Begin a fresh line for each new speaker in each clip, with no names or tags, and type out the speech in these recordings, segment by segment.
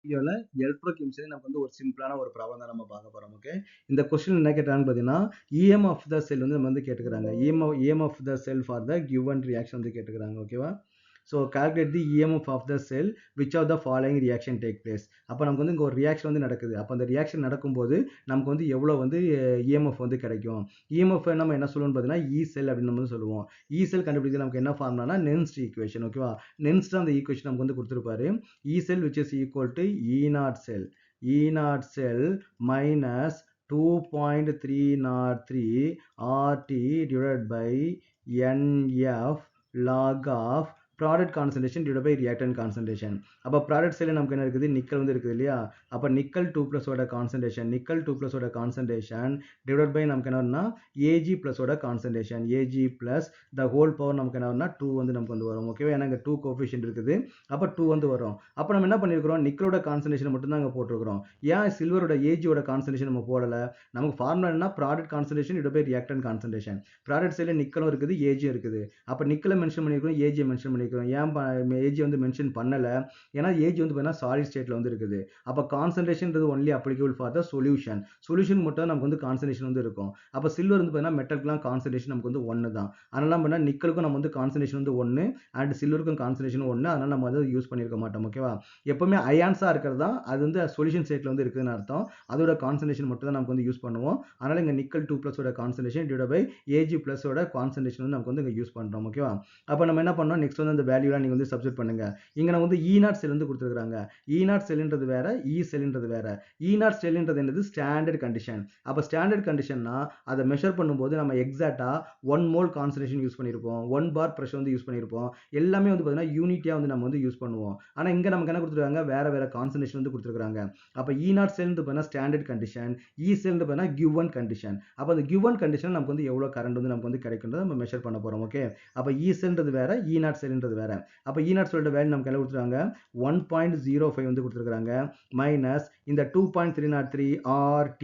வீடியோல எலக்ட்ரோகெமிஸ்ட்ரி நமக்கு வந்து ஒரு சிம்பிளான ஒரு ப்ராப்ளம் தான் நம்ம பார்க்க போறோம். ஓகே, இந்த கொஸ்டின் என்ன கேட்டாங்கன்னு பார்த்தீங்கன்னா, EM ஆஃப் த செல் வந்து நம்ம வந்து கேட்டுக்கிறாங்க. EM of the cell for the given reaction வந்து கேட்டுக்கிறாங்க. ஓகேவா? So calculate the EMF of the cell which of the following reaction take place. அப்போ நமக்கு வந்து இங்கே ஒரு ரியாக்ஷன் வந்து நடக்குது. அப்போ அந்த ரியாக்ஷன் நடக்கும்போது நமக்கு வந்து எவ்வளோ வந்து EMF வந்து கிடைக்கும். EMF நம்ம என்ன சொல்லுவோம்னு பார்த்தீங்கன்னா இ செல் அப்படின்னு நம்ம வந்து சொல்லுவோம். இ செல் கண்டுபிடிக்க நமக்கு என்ன ஃபார்முலானா நென்ஸ்ட் ஈக்குவேஷன். ஓகேவா? நென்ஸ்ட் அந்த ஈக்குவேஷன் நமக்கு வந்து கொடுத்துருப்பாரு. E cell which is equal to E naught cell minus 2.303 RT divided by NF log of product concentration divide by reactant concentration. அப்போ ப்ராடக்ட் சைடில் நமக்கு என்ன இருக்குது, நிக்கல் வந்து இருக்குது இல்லையா? அப்போ நிக்கல் 2+ கான்சன்ட்ரேஷன் டிவைட் பை நமக்கு என்ன வரும்னா Ag+ concentration Ag + the whole power நமக்கு என்ன வரும்னா 2 வந்து நமக்கு வந்து வரும். ஓகேவா? ஏன்னா இங்கே 2 கோஎஃபிஷியன்ட் இருக்குது. அப்போ 2 வந்து வரும். அப்போ நம்ம என்ன பண்ணியிருக்கிறோம், நிக்கலோட கான்சன்ட்ரேஷன் மட்டும் தான் அங்கே போட்டிருக்கிறோம். ஏன் சில்வரோட ஏஜியோட கான்சன்ட்ரேஷன் நம்ம போடலை? நமக்கு ஃபார்முலா என்ன, product concentration divide by reactant concentration. Product சைடில் நிக்கலும் இருக்குது, ஏஜியும் இருக்குது. அப்போ நிக்கலை மென்ஷன் பண்ணியிருக்கிறோம், ஏஜியை மென்ஷன் பண்ணியிருக்கிறோம். ஏன் ஏஜி வந்து மென்ஷன் பண்ணலை? ஏன்னா ஏஜி வந்து பார்த்தீங்கன்னா சாலிட் ஸ்டேட்டில் வந்து இருக்குது. அப்போ கான்சன்ட்ரேஷன்றது only applicable for the solution. Solution மட்டும் நமக்கு வந்து கான்சன்ட்ரேஷன் வந்து இருக்கும். அப்போ சில்வர் வந்து பார்த்தீங்கன்னா மெட்டலுக்குலாம் கான்சன்ட்ரேஷன் நமக்கு வந்து 1 தான். அதனால பண்ணால் நிக்கலுக்கும் நம்ம வந்து கான்சன்ட்ரேஷன் வந்து 1 அண்ட் சில்வருக்கும் கான்சன்ட்ரேஷன் 1. அதனால நம்ம வந்து யூஸ் பண்ணியிருக்க மாட்டோம். ஓகேவா? எப்பவுமே அயான்ஸாக இருக்கிறது தான் அது வந்து சொல்யூஷன் ஸ்டேட்டில் வந்து இருக்குதுன்னு அர்த்தம். அதோட கான்சன்ட்ரேஷன் மட்டும் தான் நமக்கு வந்து யூஸ் பண்ணுவோம். அதனால இங்கே nickel 2+ concentration divide by Ag+ concentration வந்து நமக்கு வந்து இங்கே யூஸ் பண்ணுறோம். ஓகேவா? அப்போ நம்ம என்ன பண்ணோம், நெக்ஸ்ட் வந்து அந்த வேல்யூலாம் நீங்கள் வந்து சப்ஸ்டிட் பண்ணுங்க. இங்கே நம்ம வந்து E0 செல் வந்து கொடுத்துருக்காங்க. E0 செல்ன்றது வேற, E செல்ன்றது வேற. E0 செல்ன்றது என்னது, ஸ்டாண்டர்ட் கண்டிஷன். அப்போ ஸ்டாண்டர்ட் கண்டிஷன்னா அதை மெஷர் பண்ணும்போது நம்ம எக்ஸாக்டா 1 மோல் கான்சன்ட்ரேஷன் யூஸ் பண்ணியிருப்போம், 1 பார் ப்ரெஷர் வந்து யூஸ் பண்ணியிருப்போம். எல்லாமே வந்து பார்த்தீங்கன்னா யூனிட்டியாக வந்து நம்ம வந்து யூஸ் பண்ணுவோம். ஆனால் இங்கே நமக்கு என்ன கொடுத்துருக்காங்க, வேற வேற கான்சன்ட்ரேஷன் வந்து கொடுத்துருக்காங்க. அப்போ E0 செல் பார்த்தீங்கன்னா ஸ்டாண்டர்ட் கண்டிஷன், E செல் பார்த்தீங்கன்னா கிவன் கண்டிஷன். அப்போ அந்த கிவன் கண்டிஷன் நமக்கு வந்து எவ்வளோ கரண்ட் வந்து நமக்கு வந்து கிடைக்குன்றதை நம்ம மெஷர் பண்ண போகிறோம். ஓகே, அப்போ E செல்ன்றது வேற, E0 செல்ன்றது வேற. அப்போ E0 செல்லோட வேல்யூ நமக்கு என்ன கொடுத்துருக்காங்க, 1.05 வந்து கொடுத்துருக்காங்க. மைனஸ் இந்த 2.303 RT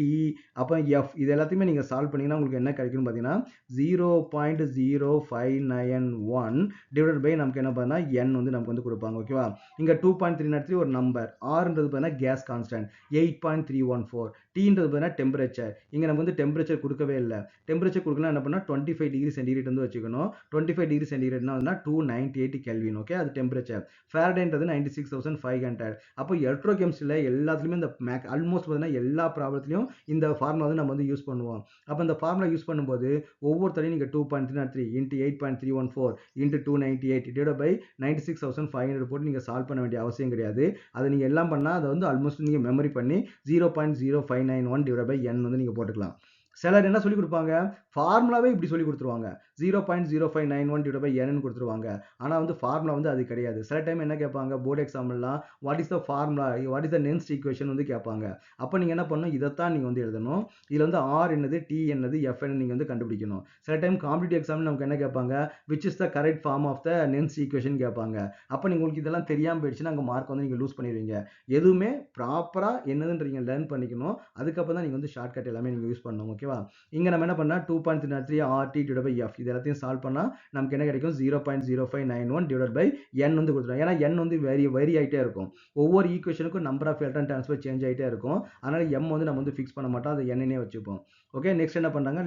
அப்போ F இது எல்லாத்தையுமே நீங்கள் சால்வ் பண்ணீங்கன்னா உங்களுக்கு என்ன கிடைக்கும்னு பார்த்தீங்கன்னா 0.0591 டிவைட் பை நமக்கு என்ன பார்த்தீங்கன்னா N வந்து நமக்கு வந்து கொடுப்பாங்க. ஓகேவா? இங்கே 2.303 ஒரு நம்பர், Rன்றது பார்த்தீங்கன்னா கேஸ் கான்ஸ்டன்ட் 8.314, Tன்றது பார்த்தீங்கன்னா டெம்பரேச்சர். இங்கே நமக்கு வந்து டெம்பரேச்சர் கொடுக்கவே இல்லை. டெம்பரேச்சர் கொடுக்கலாம் என்ன பண்ணால் 25 டிகிரி சென்டிகிரேட் வந்து வச்சுக்கணும். 25 டிகிரி சென்டிகிரேட்னா 298 கெல்வின். ஓகே, அது டெம்பரேச்சர். ஃபாரடைன்றது 96,500. அப்போ எலக்ட்ரோகெமிஸ்ட்ரியில் எல்லாத்துலேயுமே இந்த ஆல்மோஸ்ட் பார்த்தீங்கன்னா எல்லா ப்ராப்ளத்துலையும் இந்த ஃபார்முலா வந்து நம்ம வந்து யூஸ் பண்ணுவோம். அப்போ இந்த ஃபார்முலா யூஸ் பண்ணும்போது ஒவ்வொருத்தரையும் நீங்கள் 2.303 இன்ட்டு 8.314 இன்ட்டு 298 டிவைட் பை 96,500 போட்டு நீங்கள் சால்வ் பண்ண வேண்டிய அவசியம் கிடையாது. அதை நீங்கள் எல்லாம் பண்ணால் அதை வந்து ஆல்மோஸ்ட் நீங்கள் மெமரி பண்ணி 0.0591 டிவைட் பை N வந்து நீங்கள் போட்டுக்கலாம். சிலர் என்ன சொல்லி கொடுப்பாங்க, ஃபார்முலாவே இப்படி சொல்லி கொடுத்துருவாங்க, 0.0591 டிவைட் பை N கொடுத்துருவாங்க. ஆனால் வந்து ஃபார்முலா வந்து அது கிடையாது. சில டைம் என்ன கேட்பாங்க போர்டு எக்ஸாம்லாம், what is the formula, what is the Nernst equation வந்து கேட்பாங்க. அப்போ நீங்கள் என்ன பண்ணணும், இதைத்தான் நீங்கள் வந்து எழுதணும். இதில் வந்து R என்னது, T என்னது, F என்ன நீங்கள் வந்து கண்டுபிடிக்கணும். சில டைம் காம்படிட்டிவ் எக்ஸாம் நமக்கு என்ன கேட்பாங்க, which is the correct form of the Nernst equation கேட்பாங்க. அப்போ நீங்கள் உங்களுக்கு இதெல்லாம் தெரியாமல் போயிடுச்சுன்னா அங்கே மார்க் வந்து நீங்கள் லூஸ் பண்ணிடுவீங்க. எதுவுமே ப்ராப்பராக என்னதுன்றீங்க லேர்ன் பண்ணிக்கணும். அதுக்கப்புறம் தான் நீங்கள் வந்து ஷார்ட்கட் எல்லாமே நீங்கள் யூஸ் பண்ணணும். ஓகேவா? இங்கே நம்ம என்ன பண்ணால் 2.303 RT டிவைட் பை F இது எல்லாத்தையும் சால்வ் பண்ணால் நமக்கு என்ன கிடைக்கும், 0.0591 டிவைட் பை N வந்து கொடுத்துரும். ஏன்னா N வந்து வெரி ஆகிட்டே இருக்கும். ஒவ்வொரு ஈக்குவேஷனுக்கும் number of electron transfer change ஆகிட்டே இருக்கும். அதனால் M வந்து நம்ம வந்து ஃபிக்ஸ் பண்ண மாட்டோம், அதை N வச்சுப்போம். ஓகே, நெக்ஸ்ட் என்ன பண்ணுறாங்க,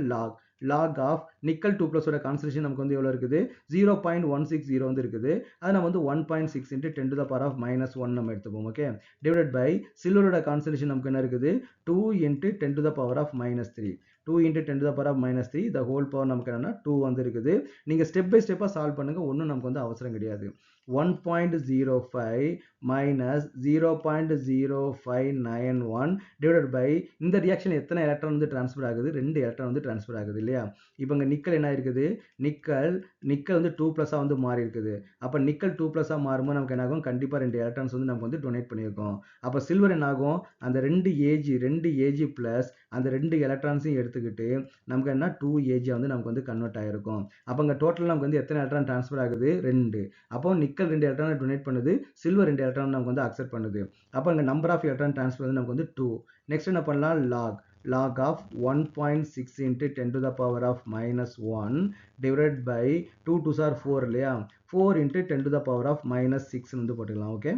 லாக் ஆஃப் நிக்கல் 2+ கான்சன்ட்ரேஷன் நமக்கு வந்து எவ்வளோ இருக்குது, 0.160 வந்து இருக்குது. அதை நம்ம வந்து 1.6 இன்ட்டு 10⁻⁻1 நம்ம எடுத்துப்போம். ஓகே, டிவைட் பை சில்வரோட கான்சன்ட்ரேஷன் நமக்கு என்ன இருக்குது, 2 into 10⁻⁻3 2 into 10⁻⁻3 the whole power நமக்கு என்னன்னா 2 வந்து இருக்குது. நீங்கள் ஸ்டெப் பை ஸ்டெப்பாக சால்வ் பண்ணுங்க, ஒன்றும் நமக்கு வந்து அவசரம் கிடையாது. 1.05 மைனஸ் 0.0591 டிவைட் பை இந்த ரியாக்ஷன் எத்தனை எலக்ட்ரான் வந்து டிரான்ஸ்ஃபர் ஆகுது, 2 எலக்ட்ரான் வந்து டிரான்ஸ்ஃபர் ஆகுது இல்லையா? இப்போ இங்கே நிக்கல் என்ன இருக்குது, நிக்கல் வந்து 2+ வந்து மாறி இருக்குது. அப்போ நிக்கல் 2+ மாறும்போது நமக்கு என்ன ஆகும், கண்டிப்பாக 2 எலக்ட்ரான்ஸ் வந்து நமக்கு வந்து டொனேட் பண்ணியிருக்கோம். அப்போ சில்வர் என்ன ஆகும், அந்த 2 Ag ப்ளஸ் அந்த 2 எலக்ட்ரான்ஸையும் எடுத்துக்கிட்டு நமக்கு என்ன 2 Ag வந்து நமக்கு வந்து கன்வெர்ட் ஆகிருக்கும். அப்போ இங்கே டோட்டல் நமக்கு வந்து எத்தனை எலக்ட்ரான் டிரான்ஸ்ஃபர் ஆகுது, 2. அப்போ நிக்கல் 2 எலக்ட்ரான் டொனேட் பண்ணுது, சில்வர் 2 எலக்ட்ரான் நமக்கு வந்து அக்செப்ட் பண்ணுது. அப்போ இங்கே நம்பர் ஆஃப் எலக்ட்ரான் டிரான்ஸ்ஃபர் வந்து நமக்கு வந்து 2. நெக்ஸ்ட் என்ன பண்ணலாம், log of 1.6 into 10⁻⁻1 divided by 2 2s are 4 இல்லையா, 4 into 10⁻⁻6 வந்து போட்டுக்கலாம். ஓகே,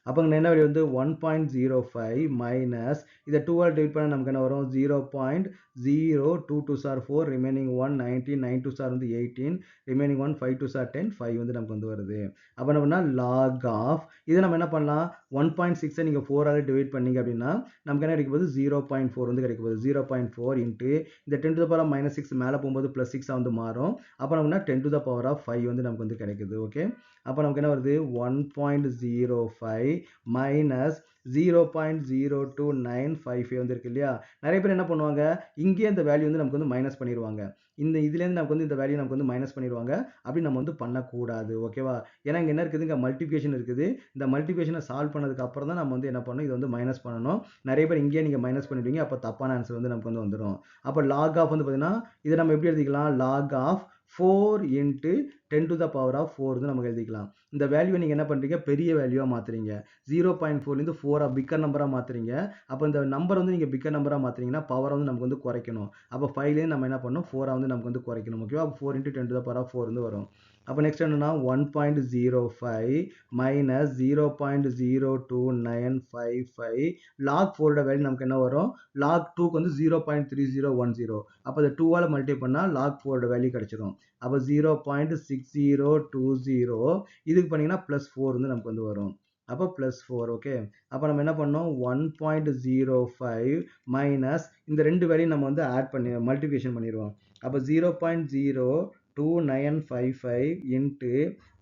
அப்போ என்ன வேல்யூ வந்து 1.05 மைனஸ் இதை 2 ஆல் டிவைட் பண்ணால் நமக்கு என்ன வரும் 0.02 சார் 4 ரிமைனிங் 1 19 9 2 சார் வந்து 18 ரிமைனிங் 1 5 2 சார் 10 5 வந்து நமக்கு வந்து வருது. அப்போ என்ன பண்ணால் லாக் ஆஃப் இதை நம்ம என்ன பண்ணலாம் 1.6 நீங்கள் 4 ஆல் டிவைட் பண்ணீங்க அப்படின்னா நமக்கு என்ன கிடைக்கும் போது 0.4 வந்து கிடைக்கும் போது 0.4 இன்ட்டு இந்த 10 to the power of -6 மேலே போகும்போது +6 வந்து மாறும். அப்போ நமக்கு 10 to the power of 5 வந்து நமக்கு வந்து கிடைக்குது. ஓகே, அப்போ நமக்கு என்ன வருது 1.05 மைனஸ் 0.02955 வந்து இருக்கு இல்லையா. நிறைய பேர் என்ன பண்ணுவாங்க இங்கே இந்த வேல்யூ வந்து நமக்கு வந்து மைனஸ் பண்ணிடுவாங்க. இந்த இதுலேருந்து நமக்கு வந்து இந்த வேல்யூ நமக்கு வந்து மைனஸ் பண்ணிடுவாங்க. அப்படி நம்ம வந்து பண்ணக்கூடாது. ஓகேவா, ஏன்னா இங்கே என்ன இருக்குது இங்கே மல்டிபிகேஷன் இருக்குது. இந்த மல்டிபிகேஷனை சால்வ் பண்ணதுக்கு அப்புறம் தான் நம்ம வந்து என்ன பண்ணணும் இது வந்து மைனஸ் பண்ணணும். நிறைய பேர் இங்கேயே நீங்கள் மைனஸ் பண்ணிடுவீங்க. அப்போ தப்பான ஆன்சர் வந்து நமக்கு வந்து வந்துடும். அப்போ லாக் ஆஃப் வந்து பார்த்தீங்கன்னா இதை நம்ம எப்படி எழுதிக்கலாம் lock of 4 into 10 to the power of 4 வந்து நமக்கு எழுதிக்கலாம். இந்த வேல்யூவை நீங்கள் என்ன பண்ணுறீங்க பெரிய வேல்யூவாக மாற்றுறீங்க. 0.4லேருந்து 4 பிக்கர் நம்பராக மாற்றுறீங்க. அப்போ இந்த நம்பர் வந்து நீங்கள் பிக்கர் நம்பராக மாற்றுறீங்கன்னா பவர் வந்து நமக்கு வந்து குறைக்கணும். அப்போ 5லேருந்து நம்ம என்ன பண்ணணும் 4 வந்து நமக்கு வந்து குறைக்கணும். ஓகேவா, 4 into 10 to the power of 4 வந்து வரும். அப்போ நெக்ஸ்ட் என்னன்னா 1.05 மைனஸ் 0.02955 லாக் 4ஓட வேல்யூ நமக்கு என்ன வரும் லாக் 2க்கு வந்து 0.3010. அப்போ இந்த 2 ஆல் மல்டிப்ளை பண்ணால் லாக் 4ஓட வேல்யூ கிடைச்சிடும். அப்போ 0.6020 இதுக்கு பண்ணீங்கன்னா +4 வந்து நமக்கு வந்து வரும். அப்போ +4. ஓகே, அப்போ நம்ம என்ன பண்ணோம் 1.05 மைனஸ் இந்த ரெண்டு வேல்யூ நம்ம வந்து ஆட் பண்ணி மல்டிபிகேஷன் பண்ணிடுவோம். அப்போ 0.02955 இன்ட்டு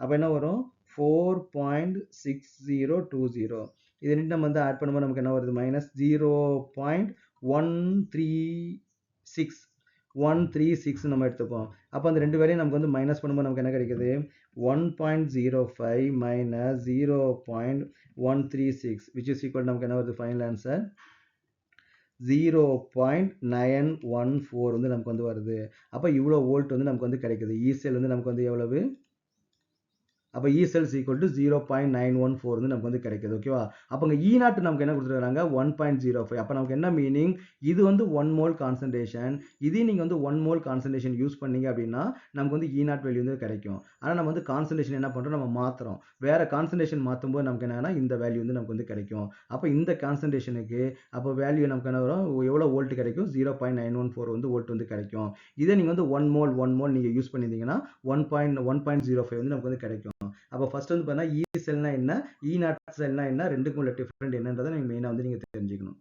அப்போ என்ன வரும் 4.6020. இது ரெண்டு நம்ம வந்து ஆட் பண்ணும்போது நமக்கு என்ன வருது மைனஸ் 0.136 நம்ம எடுத்துப்போம். அப்போ அந்த ரெண்டு வேலையும் நமக்கு வந்து மைனஸ் பண்ணும்போது நமக்கு என்ன கிடைக்குது 1.05 மைனஸ் 0.136 which is equal நமக்கு என்ன வருது ஃபைனல் ஆன்சர் 0.914 வந்து நமக்கு வந்து வருது. அப்போ இவ்வளோ வோல்ட் வந்து நமக்கு வந்து கிடைக்குது. ஈசெல் வந்து நமக்கு வந்து எவ்வளவு அப்போ E cell is equal to 0.914 வந்து நமக்கு வந்து கிடைக்குது. ஓகேவா, அப்போ இங்கே E0 நமக்கு என்ன கொடுத்துருக்காங்க 1.05. அப்போ நமக்கு என்ன மீனிங் இது வந்து 1 மோல் கான்சன்ட்ரேஷன். இதே நீங்கள் வந்து 1 மோல் கான்சன்ட்ரேஷன் யூஸ் பண்ணீங்க அப்படின்னா நமக்கு வந்து E0 வேல்யூ வந்து கிடைக்கும். ஆனால் நம்ம வந்து கான்சன்ட்ரேஷன் என்ன பண்ணுறோம் நம்ம மாற்றுறோம். வேறு கான்சன்ட்ரேஷன் மாற்றும் போது நமக்கு என்னன்னா இந்த வேல்யூ வந்து நமக்கு வந்து கிடைக்கும். அப்போ இந்த கான்சன்ட்ரேஷனுக்கு அப்போ வேல்யூ நமக்கு என்ன வரும் எவ்வளோ வோல்ட் கிடைக்கும் 0.914 வந்து வோல்ட் வந்து கிடைக்கும். இதே நீங்கள் வந்து 1 மோல் நீங்கள் யூஸ் பண்ணியிருந்தீங்கன்னா 1.05 வந்து நமக்கு வந்து கிடைக்கும். அப்போ ஃபர்ஸ்ட் வந்து பார்த்தீங்கன்னா E செல்னா என்ன E0 செல்னா என்ன ரெண்டுக்கும் உள்ள டிஃபரெண்ட் என்னன்றதை நீங்கள் மெயினாக வந்து நீங்கள் தெரிஞ்சுக்கணும்.